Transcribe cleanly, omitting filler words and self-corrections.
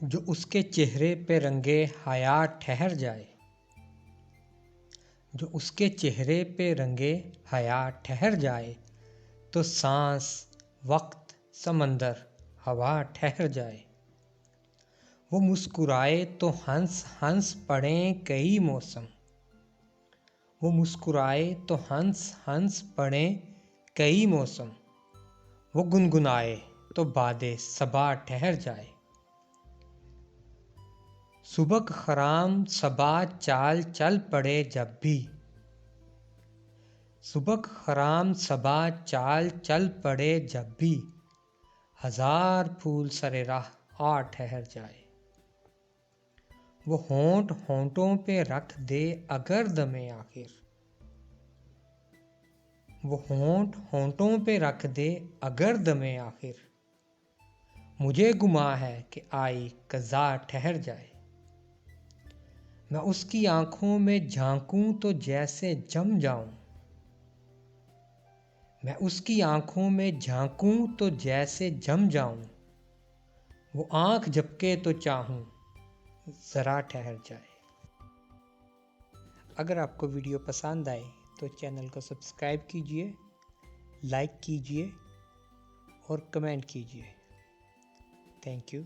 जो उसके चेहरे पे रंगे हया ठहर जाए, जो उसके चेहरे पे रंगे हया ठहर जाए, तो सांस वक्त समंदर हवा ठहर जाए। वो मुस्कुराए तो हंस हंस पड़ें कई मौसम, वो मुस्कुराए तो हंस हंस पड़ें कई मौसम, वो गुनगुनाए तो बादे सबा ठहर जाए। सुबह खराम सबा चाल चल पड़े जब भी, सुबह खराम सबा चाल चल पड़े जब भी, हजार फूल सरे राह आ ठहर जाए। वो होंठ होंठों पे रख दे अगर दमे आखिर, वो होंठ होंठों पे रख दे अगर दमे आखिर, मुझे गुमा है कि आई कज़ा ठहर जाए। मैं उसकी आंखों में झांकूं तो जैसे जम जाऊं, मैं उसकी आंखों में झांकूं तो जैसे जम जाऊं, वो आंख झपके तो चाहूं जरा ठहर जाए। अगर आपको वीडियो पसंद आए तो चैनल को सब्सक्राइब कीजिए, लाइक कीजिए और कमेंट कीजिए। Thank you.